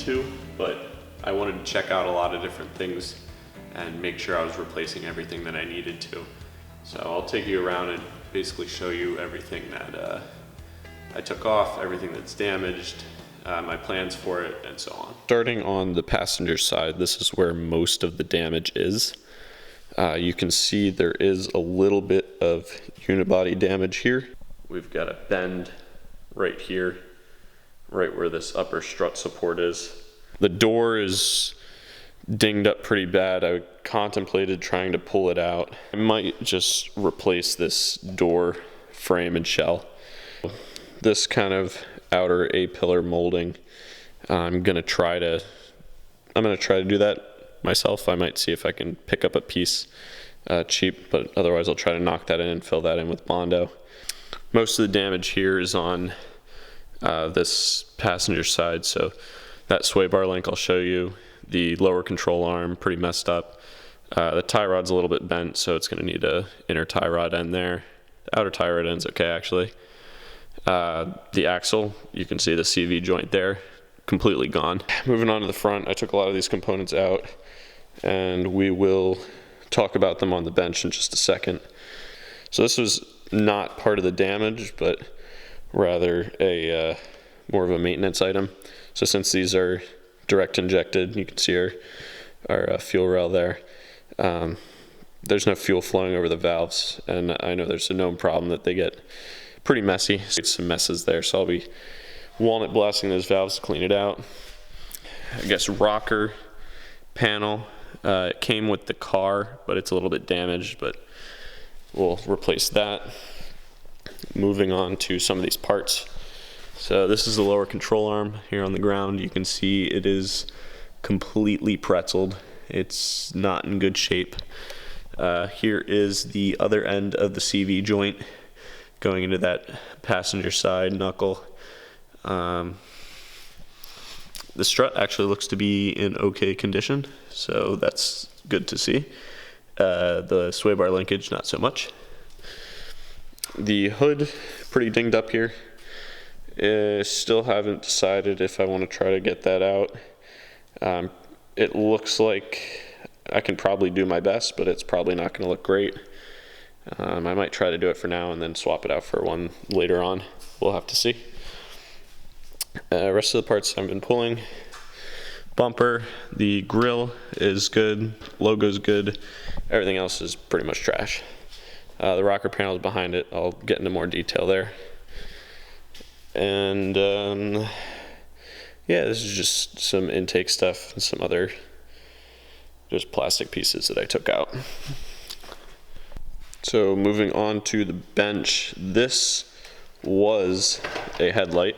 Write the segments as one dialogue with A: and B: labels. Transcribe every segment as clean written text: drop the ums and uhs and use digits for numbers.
A: to, but I wanted to check out a lot of different things and make sure I was replacing everything that I needed to. So I'll take you around and basically show you everything that I took off, everything that's damaged, my plans for it, and so on. Starting on the passenger side, this is where most of the damage is. You can see there is a little bit of unibody damage here. We've got a bend right here, right where this upper strut support is. The door is dinged up pretty bad. I contemplated trying to pull it out. I might just replace this door frame and shell. This kind of outer A-pillar molding, I'm gonna try to do that myself. I might see if I can pick up a piece cheap, but otherwise I'll try to knock that in and fill that in with Bondo. Most of the damage here is on this passenger side, so that sway bar link I'll show you. The lower control arm, pretty messed up. The tie rod's a little bit bent, so it's gonna need a inner tie rod end there. The outer tie rod end's okay, actually. The axle, you can see the CV joint there, completely gone. Moving on to the front, I took a lot of these components out, and we will talk about them on the bench in just a second. So this was not part of the damage, but rather a more of a maintenance item. So since these are direct injected, you can see our fuel rail there. There's no fuel flowing over the valves, and I know there's a known problem that they get pretty messy. It's some messes there, so I'll be walnut blasting those valves to clean it out. I guess rocker panel, it came with the car, but it's a little bit damaged, but we'll replace that. Moving on to some of these parts. So this is the lower control arm here on the ground. You can see it is completely pretzeled. It's not in good shape. Here is the other end of the CV joint going into that passenger side knuckle. The strut actually looks to be in okay condition, so that's good to see. The sway bar linkage, not so much. The hood, pretty dinged up here. Still haven't decided if I want to try to get that out. It looks like I can probably do my best, but it's probably not going to look great. I might try to do it for now and then swap it out for one later on. We'll have to see. Rest of the parts I've been pulling. Bumper, the grill is good, logo's good, everything else is pretty much trash. The rocker panel is behind it. I'll get into more detail there. And yeah, this is just some intake stuff and some other just plastic pieces that I took out. So moving on to the bench, this was a headlight,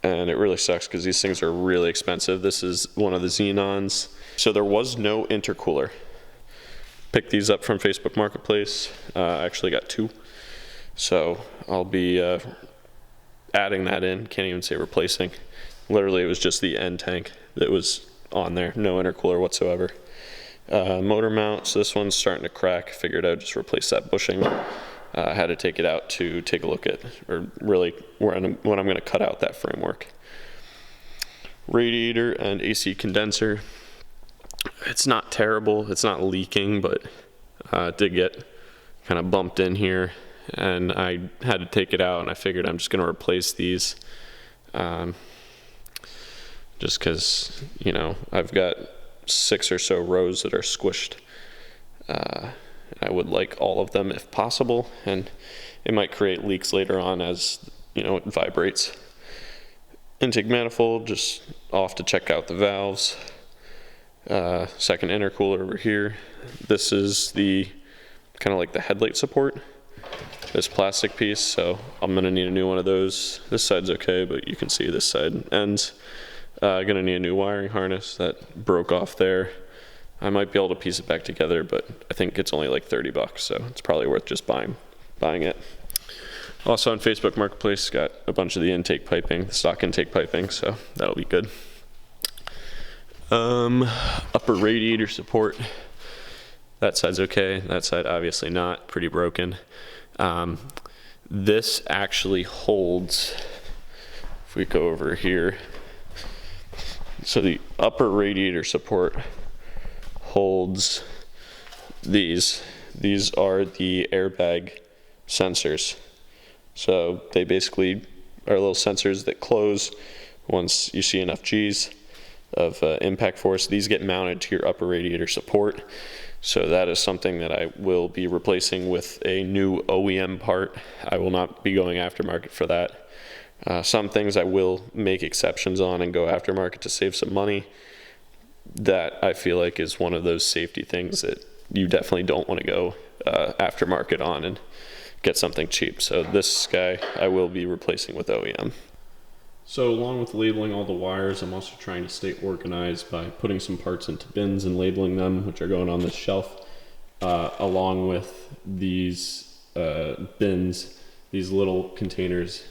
A: and it really sucks because these things are really expensive. This is one of the Xenons. So there was no intercooler. Picked these up from Facebook Marketplace. I actually got two. So I'll be adding that in, can't even say replacing. Literally it was just the end tank that was on there, no intercooler whatsoever. Motor mount, so this one's starting to crack. Figured I'd just replace that bushing. I had to take it out to take a look at, or really when I'm going to cut out that framework. Radiator and AC condenser. It's not terrible, it's not leaking, but it did get kind of bumped in here, and I had to take it out, and I figured I'm just going to replace these. Just because, you know, I've got 6 or so rows that are squished. I would like all of them if possible, and it might create leaks later on as, you know, it vibrates. Intake manifold, just off to check out the valves. Second intercooler over here. This is the kind of like the headlight support, this plastic piece, so I'm gonna need a new one of those. This side's okay, but you can see this side ends. Gonna need a new wiring harness that broke off there. I might be able to piece it back together, but I think it's only like 30 bucks, so it's probably worth just buying it. Also on Facebook Marketplace, got a bunch of the intake piping, the stock intake piping, so that'll be good. Upper radiator support, that side's okay, that side obviously not, pretty broken. This actually holds, if we go over here, So the upper radiator support holds these. These are the airbag sensors. So they basically are little sensors that close once you see enough G's of impact force. These get mounted to your upper radiator support. So that is something that I will be replacing with a new OEM part. I will not be going aftermarket for that. Some things I will make exceptions on and go aftermarket to save some money. That I feel like is one of those safety things that you definitely don't want to go aftermarket on and get something cheap. So this guy I will be replacing with OEM. So along with labeling all the wires, I'm also trying to stay organized by putting some parts into bins and labeling them, which are going on this shelf. Along with these bins, these little containers.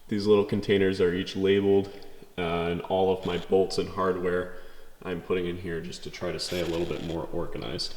A: These little containers are each labeled, and all of my bolts and hardware I'm putting in here just to try to stay a little bit more organized.